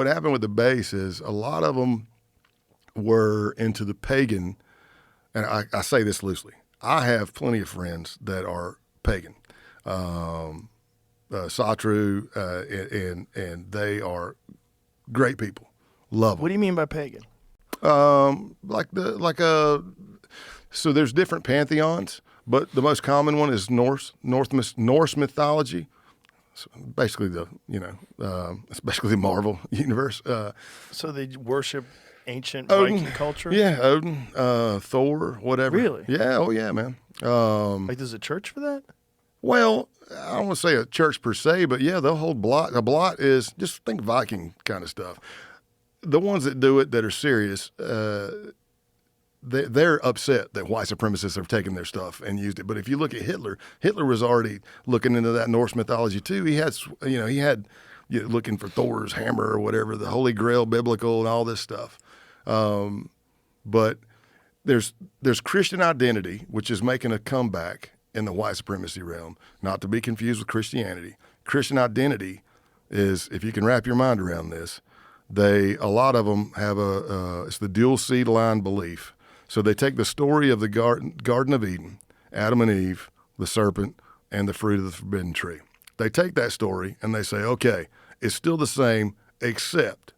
what happened with the base is a lot of them were into the pagan, and I say this loosely. I have plenty of friends that are pagan, Satru, and they are great people. Love them. What do you mean by pagan? So there's different pantheons, but the most common one is Norse mythology. So basically it's basically the Marvel universe. So they worship ancient Odin, Viking culture? Yeah, Odin, Thor, whatever. Really? Yeah, oh yeah, man. Like there's a church for that? Well, I don't want to say a church per se, but yeah, they'll hold blot. A blot is, just think Viking kind of stuff. The ones that do it that are serious, they're upset that white supremacists have taken their stuff and used it. But if you look at Hitler, Hitler was already looking into that Norse mythology too. He had looking for Thor's hammer or whatever, the Holy Grail, biblical, and all this stuff. But there's Christian identity, which is making a comeback in the white supremacy realm, not to be confused with Christianity. Christian identity is, if you can wrap your mind around this, a lot of them have it's the dual seed line belief. So they take the story of the Garden of Eden, Adam and Eve, the serpent, and the fruit of the forbidden tree. They take that story and they say, okay, it's still the same, except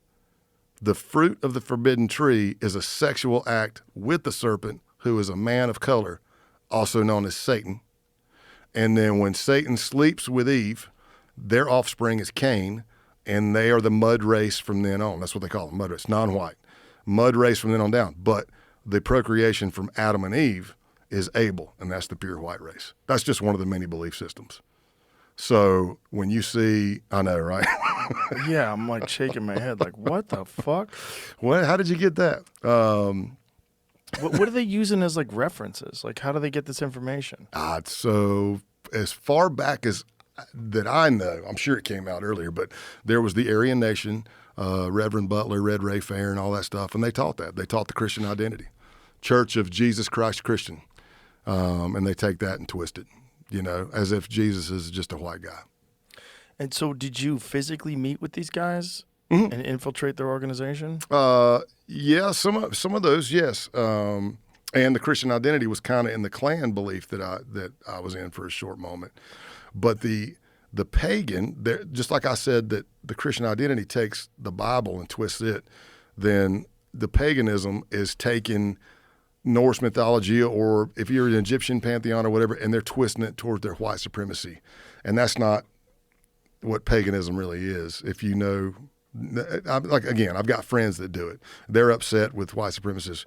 the fruit of the forbidden tree is a sexual act with the serpent, who is a man of color, also known as Satan. And then when Satan sleeps with Eve, their offspring is Cain, and they are the mud race from then on. That's what they call them, mud race, non-white. Mud race from then on down. But the procreation from Adam and Eve is Abel, and that's the pure white race. That's just one of the many belief systems. So when you see, I know, right? Yeah, I'm like shaking my head like, what the fuck? How did you get that? What are they using as like references? Like, how do they get this information? So as far back as that I know, I'm sure it came out earlier, but there was the Aryan Nation, Reverend Butler, Red Ray Fair, and all that stuff, and they taught that. They taught the Christian identity, Church of Jesus Christ Christian, and they take that and twist it, as if Jesus is just a white guy. And so did you physically meet with these guys Mm-hmm. and infiltrate their organization? Yeah, some of those, yes. And the Christian identity was kind of in the clan belief that I was in for a short moment. But the pagan, just like I said that the Christian identity takes the Bible and twists it, then the paganism is taking Norse mythology, or if you're an Egyptian pantheon or whatever, and they're twisting it towards their white supremacy. And that's not what paganism really is. If you know, I've got friends that do it. They're upset with white supremacists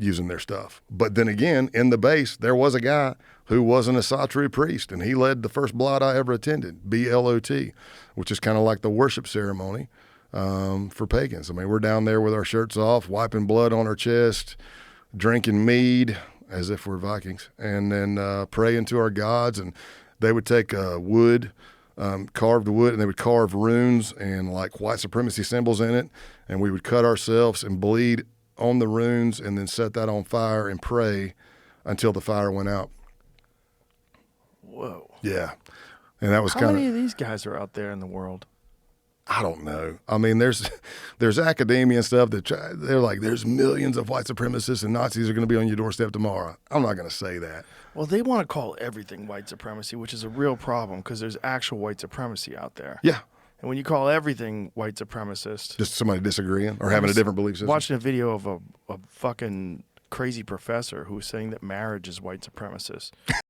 using their stuff. But then again, in the base, there was a guy who wasn't a Satru priest, and he led the first blot I ever attended, BLOT, which is kind of like the worship ceremony for pagans. I mean, we're down there with our shirts off, wiping blood on our chest, drinking mead as if we're Vikings, and then praying to our gods. And they would take wood, carved wood, and they would carve runes and like white supremacy symbols in it, and we would cut ourselves and bleed on the runes and then set that on fire and pray until the fire went out. Whoa. Yeah. And that was How many of these guys are out there in the world? I don't know. I mean, there's academia and stuff that they're like, there's millions of white supremacists and Nazis are going to be on your doorstep tomorrow. I'm not going to say that. Well, they want to call everything white supremacy, which is a real problem because there's actual white supremacy out there. Yeah. And when you call everything white supremacist, Just somebody disagreeing or having a different belief system. Watching a video of a fucking crazy professor who was saying that marriage is white supremacist.